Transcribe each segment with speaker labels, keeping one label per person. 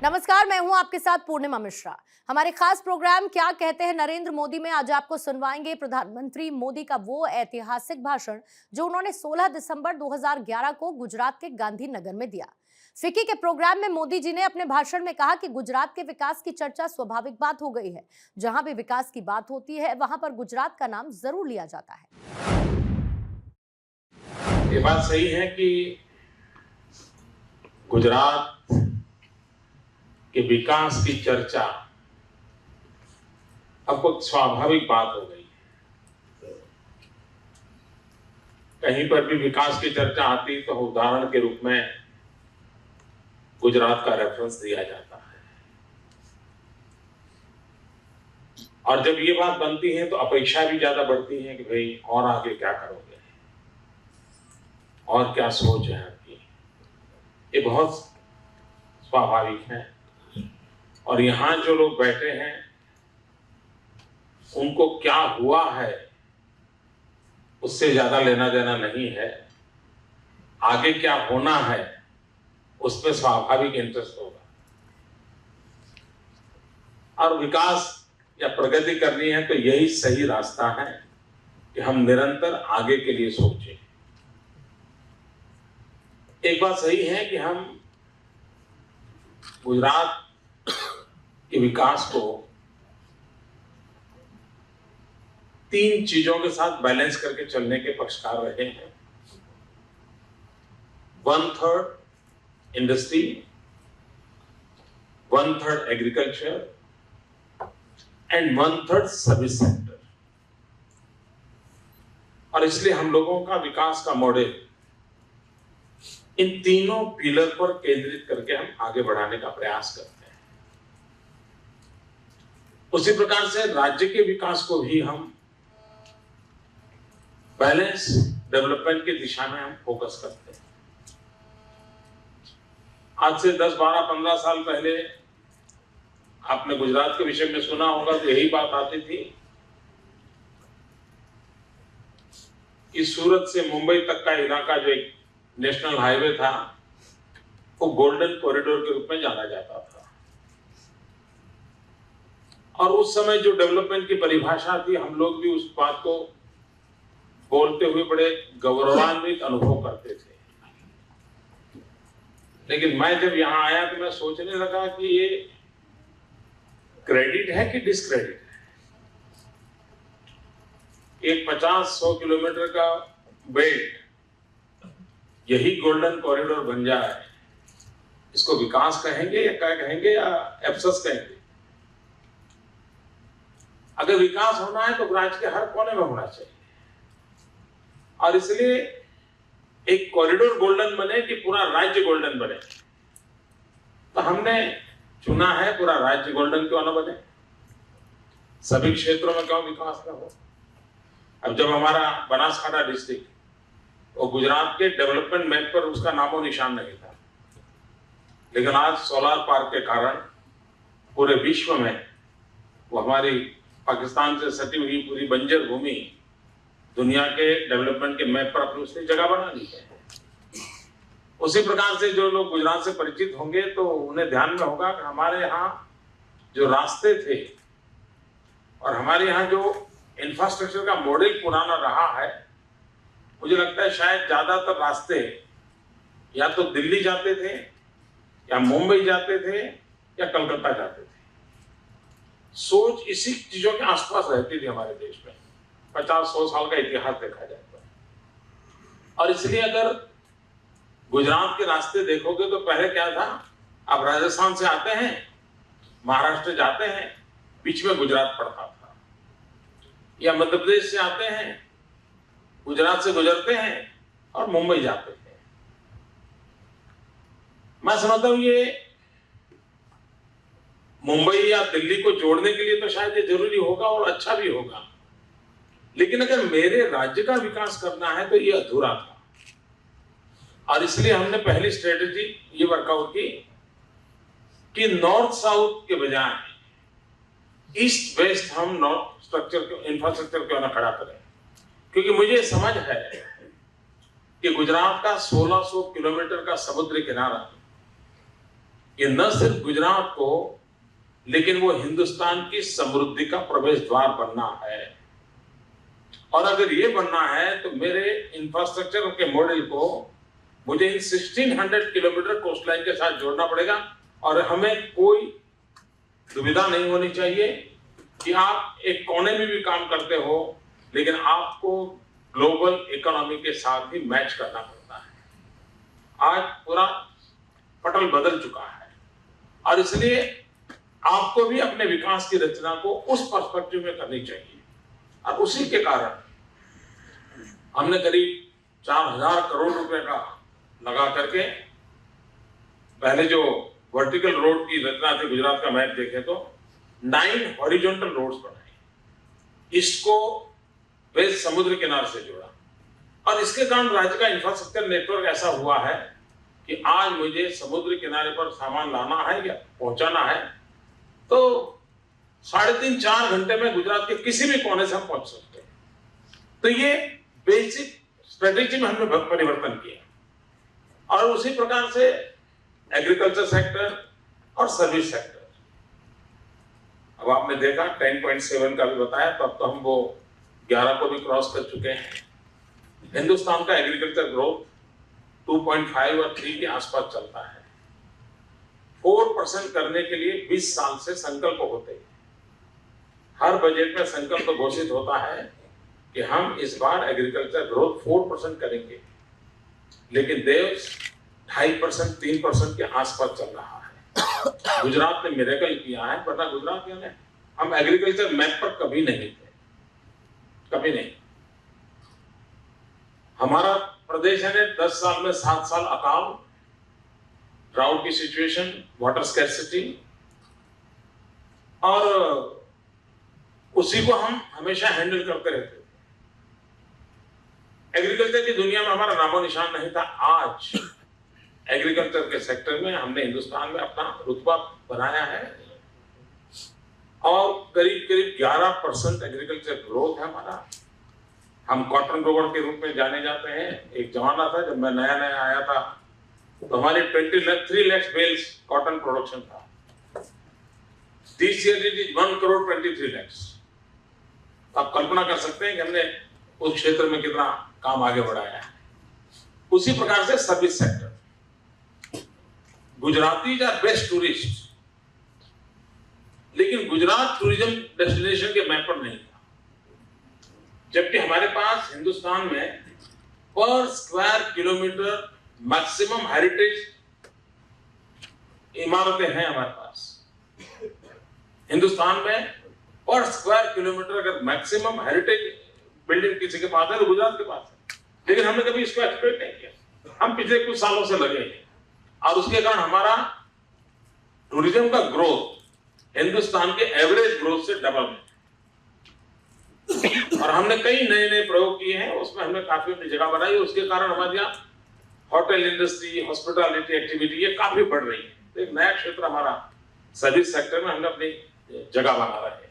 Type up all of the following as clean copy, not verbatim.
Speaker 1: नमस्कार, मैं हूं आपके साथ पूर्णिमा मिश्रा। हमारे खास प्रोग्राम क्या कहते हैं नरेंद्र मोदी में आज आपको सुनवाएंगे प्रधानमंत्री मोदी का वो ऐतिहासिक भाषण जो उन्होंने 16 दिसंबर 2011 को गुजरात के गांधीनगर में दिया। फिक्की के प्रोग्राम में मोदी जी ने अपने भाषण में कहा कि गुजरात के विकास की चर्चा स्वाभाविक बात हो गई है। जहां भी विकास की बात होती है वहां पर गुजरात का नाम जरूर लिया जाता है।
Speaker 2: ये बात सही है कि गुजरात के विकास की चर्चा अब कुछ स्वाभाविक बात हो गई है। कहीं पर भी विकास की चर्चा आती तो उदाहरण के रूप में गुजरात का रेफरेंस दिया जाता है, और जब ये बात बनती है तो अपेक्षा भी ज्यादा बढ़ती है कि भाई और आगे क्या करोगे और क्या सोच है आपकी। ये बहुत स्वाभाविक है, और यहां जो लोग बैठे हैं उनको क्या हुआ है उससे ज्यादा लेना देना नहीं है। आगे क्या होना है उसमें स्वाभाविक इंटरेस्ट होगा, और विकास या प्रगति करनी है तो यही सही रास्ता है कि हम निरंतर आगे के लिए सोचें। एक बात सही है कि हम गुजरात के विकास को 3 चीजों के साथ बैलेंस करके चलने के पक्षकार रहे हैं। 1/3 industry, 1/3 agriculture and 1/3 service sector. और इसलिए हम लोगों का विकास का मॉडल इन तीनों पिलर पर केंद्रित करके हम आगे बढ़ाने का प्रयास करते हैं। उसी प्रकार से राज्य के विकास को भी हम बैलेंस डेवलपमेंट की दिशा में हम फोकस करते हैं। आज से 10, 12, 15 साल पहले आपने गुजरात के विषय में सुना होगा तो यही बात आती थी कि सूरत से मुंबई तक का इलाका जो एक नेशनल हाईवे था वो गोल्डन कॉरिडोर के रूप में जाना जाता था, और उस समय जो डेवलपमेंट की परिभाषा थी हम लोग भी उस बात को बोलते हुए बड़े गौरवान्वित अनुभव करते थे। लेकिन मैं जब यहां आया तो मैं सोचने लगा कि ये क्रेडिट है कि डिसक्रेडिट है। एक 50-100 किलोमीटर का बेल्ट यही गोल्डन कॉरिडोर बन जाए, इसको विकास कहेंगे या क्या कहेंगे या एब्सस कहेंगे? अगर विकास होना है तो राज्य के हर कोने में होना चाहिए, और इसलिए एक कॉरिडोर गोल्डन बने कि पूरा राज्य गोल्डन बने। तो हमने चुना है पूरा राज्य गोल्डन क्यों न बने, सभी क्षेत्रों में क्यों विकास न हो। अब जब हमारा बनासकांठा डिस्ट्रिक्ट और गुजरात के डेवलपमेंट मैप पर उसका नामो निशान नहीं था, लेकिन आज सोलार पार्क के कारण पूरे विश्व में वो हमारी पाकिस्तान से सटी हुई पूरी बंजर भूमि दुनिया के डेवलपमेंट के मैप पर अपनी उसने जगह बना ली है। उसी प्रकार से जो लोग गुजरात से परिचित होंगे तो उन्हें ध्यान में होगा कि हमारे यहाँ जो रास्ते थे और हमारे यहाँ जो इंफ्रास्ट्रक्चर का मॉडल पुराना रहा है, मुझे लगता है शायद ज्यादातर रास्ते या तो दिल्ली जाते थे या मुंबई जाते थे या कलकत्ता जाते थे। सोच इसी चीजों के आसपास रहती थी हमारे देश में। 50-100 साल का इतिहास देखा जाए तो, और इसलिए अगर गुजरात के रास्ते देखोगे तो पहले क्या था, आप राजस्थान से आते हैं, महाराष्ट्र जाते हैं, बीच में गुजरात पड़ता था, या मध्य प्रदेश से आते हैं, गुजरात से गुजरते हैं और मुंबई जाते हैं। मैं समझता हूं ये मुंबई या दिल्ली को जोड़ने के लिए तो शायद ये जरूरी होगा और अच्छा भी होगा, लेकिन अगर मेरे राज्य का विकास करना है तो ये अधूरा था। और इसलिए हमने पहली स्ट्रेटेजी ये वर्कआउट की कि नॉर्थ साउथ के बजाय ईस्ट वेस्ट हम नॉर्थ स्ट्रक्चर इंफ्रास्ट्रक्चर क्यों ना खड़ा करें, क्योंकि मुझे समझ है कि गुजरात का 1600 किलोमीटर का समुद्री किनारा ये न सिर्फ गुजरात को, लेकिन वो हिंदुस्तान की समृद्धि का प्रवेश द्वार बनना है। और अगर ये बनना है तो मेरे इंफ्रास्ट्रक्चर के मॉडल को मुझे इन 1600 किलोमीटर कोस्टलाइन के साथ जोड़ना पड़ेगा। और हमें कोई दुविधा नहीं होनी चाहिए कि आप एक कोने में भी काम करते हो, लेकिन आपको ग्लोबल इकोनॉमी के साथ ही मैच करना पड़ता है। आज पूरा पटल बदल चुका है और इसलिए आपको भी अपने विकास की रचना को उस पर्सपेक्टिव में करनी चाहिए। और उसी के कारण हमने करीब 4000 करोड़ रुपए का लगा करके पहले जो वर्टिकल रोड की रचना थी, गुजरात का मैप देखें तो 9 हॉरिजॉन्टल रोड्स बनाए, इसको वेस्ट समुद्र किनारे से जोड़ा। और इसके कारण राज्य का इंफ्रास्ट्रक्चर नेटवर्क ऐसा हुआ है कि आज मुझे समुद्र किनारे पर सामान लाना है या पहुंचाना है तो 3.5-4 घंटे में गुजरात के किसी भी कोने से हम पहुंच सकते हैं। तो ये बेसिक स्ट्रेटेजी में हमने परिवर्तन किया। और उसी प्रकार से एग्रीकल्चर सेक्टर और सर्विस सेक्टर, अब आपने देखा 10.7 का भी बताया, तब तो हम वो 11 को भी क्रॉस कर चुके हैं। हिंदुस्तान का एग्रीकल्चर ग्रोथ 2.5 और 3 के आसपास चलता है। 4% करने के लिए 20 साल से संकल्प होते हैं। हर बजट में संकल्प घोषित होता है कि हम इस बार एग्रीकल्चर ग्रोथ 4% करेंगे, लेकिन देश 2.5% 3% के आसपास चल रहा है। गुजरात ने मिरेकल किया है, वरना गुजरात ने हम एग्रीकल्चर मैप पर कभी नहीं थे, कभी नहीं। हमारा प्रदेश है 10 साल में 7 साल अकाल, ड्राउट की सिचुएशन, वाटर स्कैर्सिटी, और उसी को हम हमेशा हैंडल करते रहते थे। एग्रीकल्चर की दुनिया में हमारा नामो निशान नहीं था। आज एग्रीकल्चर के सेक्टर में हमने हिंदुस्तान में अपना रुतबा बनाया है और करीब 11% एग्रीकल्चर ग्रोथ है हमारा। हम कॉटन ग्रोवर के रूप में जाने जाते हैं। एक जमाना था जब मैं नया आया था तो हमारे 3 लाख बेल्स कॉटन प्रोडक्शन था। This year it is 1 crore 23 lakhs। आप कल्पना कर सकते हैं कि हमने उस क्षेत्र में कितना काम आगे बढ़ाया है। उसी प्रकार से service sector, Gujarati are best tourist, लेकिन गुजरात टूरिज्म डेस्टिनेशन के मैप पर नहीं था, जबकि हमारे पास हिंदुस्तान में पर स्क्वायर किलोमीटर मैक्सिमम हेरिटेज इमारतें हैं। हमारे पास हिंदुस्तान में पर स्क्वायर किलोमीटर अगर मैक्सिमम हेरिटेज बिल्डिंग किसी के पास है तो गुजरात के पास है, लेकिन हमने कभी इसको एक्सपेक्ट नहीं किया। हम पिछले कुछ सालों से लगे हैं और उसके कारण हमारा टूरिज्म का ग्रोथ हिंदुस्तान के एवरेज ग्रोथ से डबल है। और हमने कई नए प्रयोग किए हैं, उसमें हमने काफी अपनी जगह बनाई। उसके कारण हमारे यहाँ होटल इंडस्ट्री, हॉस्पिटैलिटी एक्टिविटी ये काफी बढ़ रही है। तो एक नया क्षेत्र हमारा सर्विस सेक्टर में हमने अपनी जगह बना रहे हैं।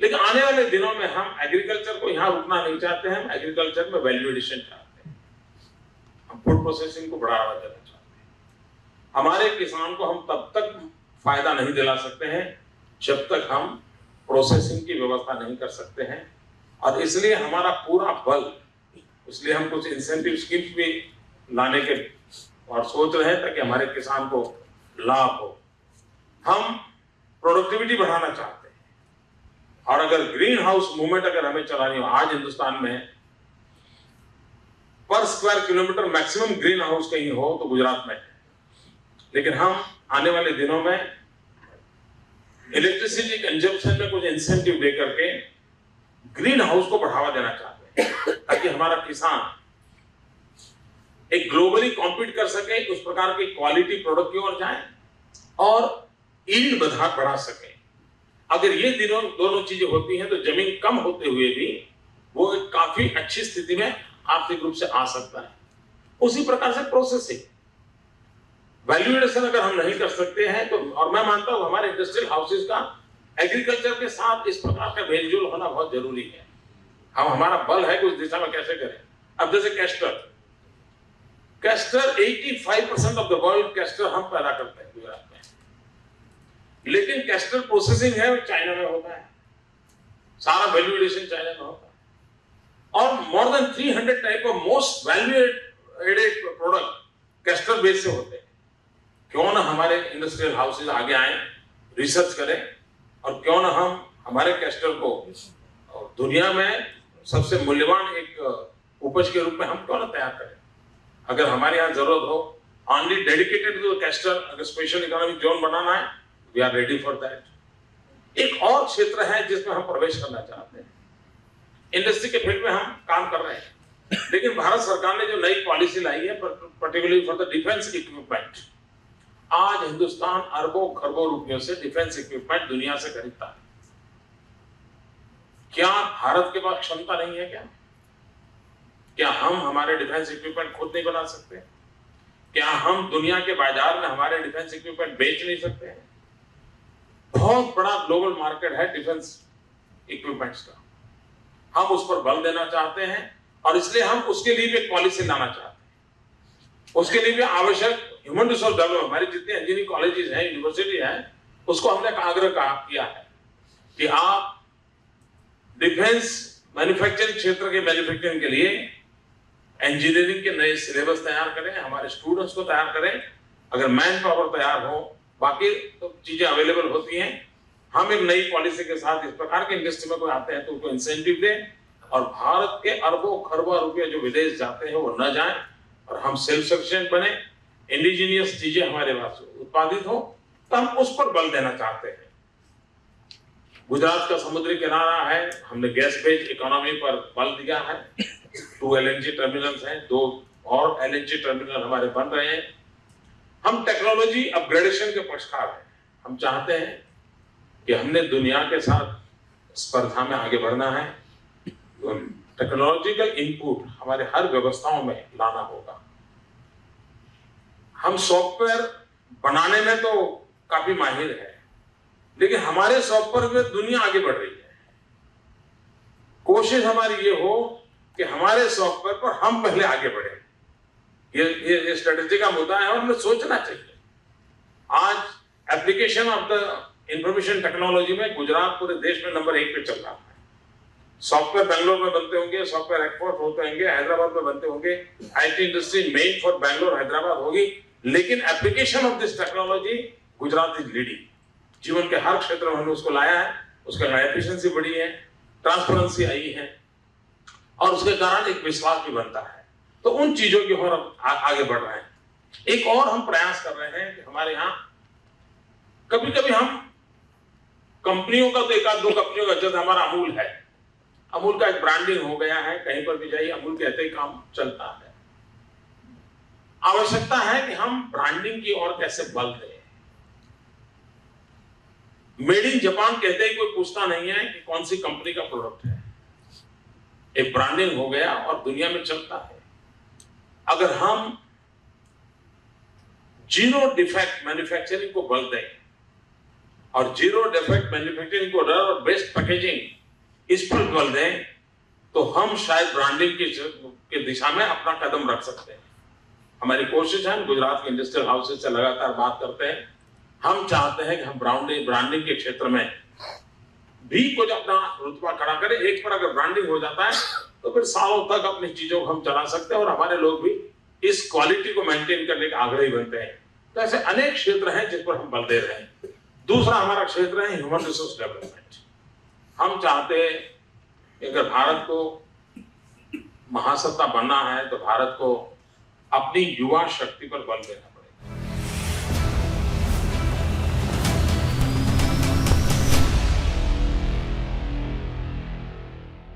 Speaker 2: लेकिन आने वाले दिनों में हम एग्रीकल्चर को यहाँ रुकना नहीं चाहते हैं। हम एग्रीकल्चर में वैल्यू एडिशन चाहते हैं, हम फूड प्रोसेसिंग को बढ़ावा देना चाहते हैं। हमारे किसान को हम तब तक फायदा नहीं दिला सकते हैं जब तक हम प्रोसेसिंग की व्यवस्था नहीं कर सकते हैं। और इसलिए हमारा पूरा बल, इसलिए हम कुछ इंसेंटिव स्कीम्स भी लाने के और सोच रहे हैं ताकि हमारे किसान को लाभ हो। हम प्रोडक्टिविटी बढ़ाना चाहते हैं और अगर ग्रीन हाउस मूवमेंट अगर हमें चलानी हो, आज हिंदुस्तान में पर square kilometre maximum green house कहीं हो तो गुजरात में है। लेकिन हम आने वाले दिनों में इलेक्ट्रिसिटी कंजम्पशन में कुछ इंसेंटिव दे करके ग्रीन हाउस को बढ़ावा देना चाहते हैं ताकि हमारा किसान एक ग्लोबली कॉम्पीट कर सके, उस प्रकार की क्वालिटी प्रोडक्ट की ओर जाए और यील्ड बढ़ा सके। अगर ये दोनों चीजें होती हैं तो जमीन कम होते हुए भी वो एक काफी अच्छी स्थिति में आर्थिक रूप से आ सकता है। उसी प्रकार से प्रोसेसिंग, वैल्यू एडिशन अगर हम नहीं कर सकते हैं तो, और मैं मानता हूं हमारे इंडस्ट्रियल हाउसेज का एग्रीकल्चर के साथ इस प्रकार का मेलजोल होना बहुत जरूरी है। हम हमारा बल है कि उस दिशा में कैसे करें। अब जैसे castor, castor 85% of the world castor हम पैदा करते हैं गुजरात में, लेकिन कैस्टर प्रोसेसिंग है वो चाइना में होता है, सारा वैल्यू एडिशन चाइना में होता है, और more than 300 type of most value added product castor base से होते हैं। क्यों ना हमारे इंडस्ट्रियल हाउसेज आगे आए, रिसर्च करें, और क्यों ना हम हमारे कैस्टर को दुनिया में सबसे मूल्यवान एक उपज के रूप में हम क्यों ना तैयार करें। अगर हमारे यहाँ जरूरत हो ओनली डेडिकेटेड टू कैस्टर, अगर स्पेशल इकोनॉमिक जोन बनाना है, we are ready for that. एक और क्षेत्र है जिसमें हम प्रवेश करना चाहते हैं, इंडस्ट्री के फील्ड में हम काम कर रहे हैं, लेकिन भारत सरकार ने जो नई पॉलिसी लाई है particularly for the defence equipment, आज हिंदुस्तान अरबों खरबों रुपयों से डिफेंस इक्विपमेंट दुनिया से खरीदता है। क्या भारत के पास क्षमता नहीं है? क्या हम हमारे डिफेंस इक्विपमेंट खुद नहीं बना सकते? क्या हम दुनिया के बाजार में हमारे डिफेंस इक्विपमेंट बेच नहीं सकते हैं? बहुत बड़ा ग्लोबल मार्केट है डिफेंस इक्विपमेंट्स का, हम उस पर बल देना चाहते हैं, और इसलिए हम उसके लिए भी एक पॉलिसी लाना चाहते हैं। उसके लिए भी आवश्यक ह्यूमन रिसोर्स डेवलपमेंट, हमारी जितनी इंजीनियरिंग कॉलेजेस हैं, यूनिवर्सिटी है, उसको हमने आग्रह किया है कि आप डिफेंस मैन्युफैक्चरिंग क्षेत्र के मैन्युफैक्चरिंग के लिए इंजीनियरिंग के नए सिलेबस तैयार करें, हमारे स्टूडेंट्स को तैयार करें। अगर मैन पावर तैयार हो, बाकी तो चीजें अवेलेबल होती हैं, हम एक नई पॉलिसी के साथ इस प्रकार के इंडस्ट्री में कोई आते हैं तो उनको इंसेंटिव दें, और भारत के अरबों खरबों रुपये जो विदेश जाते हैं वो न जाएं, और हम सेल्फ सफिशिएंट बने, इंडिजीनियस चीजें हमारे पास उत्पादित हो, तो हम उस पर बल देना चाहते हैं। गुजरात का समुद्री किनारा है, हमने गैस बेस्ड इकोनॉमी पर बल दिया है, 2 LNG टर्मिनल्स हैं, 2 और LNG टर्मिनल हमारे बन रहे हैं। हम टेक्नोलॉजी अपग्रेडेशन के पक्षकार हैं, हम चाहते हैं कि हमने दुनिया के साथ स्पर्धा में आगे बढ़ना है, तो टेक्नोलॉजिकल इनपुट हमारे हर व्यवस्थाओं में लाना होगा। हम सॉफ्टवेयर बनाने में तो काफी माहिर है, लेकिन हमारे सॉफ्टवेयर में दुनिया आगे बढ़ रही है। कोशिश हमारी ये हो कि हमारे सॉफ्टवेयर पर हम पहले आगे बढ़े, ये स्ट्रेटेजी का मुद्दा है, और हमें सोचना चाहिए। आज application of the information technology में गुजरात पूरे देश में नंबर 1 पे चल रहा है। सॉफ्टवेयर बेंगलोर में बनते होंगे, सॉफ्टवेयर एक्सपोर्ट होते होंगे, हैदराबाद में बनते होंगे, IT industry main for Bangalore Hyderabad होगी, लेकिन application of this technology Gujarat is leading. जीवन के हर क्षेत्र में हमने उसको लाया है, उसका एफिशिएंसी बढ़ी है, ट्रांसपेरेंसी आई है, और उसके कारण एक विश्वास भी बनता है। तो उन चीजों की ओर आगे बढ़ रहे हैं। एक और हम प्रयास कर रहे हैं कि हमारे यहाँ कभी कभी हम कंपनियों का, तो एक आध दो कंपनियों का, जैसे हमारा अमूल है, अमूल का एक ब्रांडिंग हो गया है, कहीं पर भी जाइए अमूल कहते ही काम चलता है। आवश्यकता है कि हम ब्रांडिंग की ओर कैसे बल दें। मेड इन जापान कहते ही कोई पूछता नहीं है कि कौन सी कंपनी का प्रोडक्ट है, एक ब्रांडिंग हो गया और दुनिया में चलता है। अगर हम जीरो डिफेक्ट मैन्युफैक्चरिंग को बल दें और जीरो डिफेक्ट मैन्युफैक्चरिंग को और बेस्ट पैकेजिंग इस पर बल दें, तो हम शायद ब्रांडिंग की दिशा में अपना कदम रख सकते हैं। हमारी कोशिश है, गुजरात के इंडस्ट्रियल हाउसेज से लगातार बात करते हैं, हम चाहते हैं कि हम ब्रांडिंग के क्षेत्र में भी कुछ अपना रुतबा खड़ा करें। एक पर अगर ब्रांडिंग हो जाता है तो फिर सालों तक अपनी चीजों को हम चला सकते हैं, और हमारे लोग भी इस क्वालिटी को मेंटेन करने के आग्रही बनते हैं। तो ऐसे अनेक क्षेत्र हैं जिस पर हम बल दे रहे हैं। दूसरा हमारा क्षेत्र है ह्यूमन रिसोर्स डेवलपमेंट। हम चाहते हैं कि अगर भारत को महासत्ता बनना है तो भारत को अपनी युवा शक्ति पर बल देना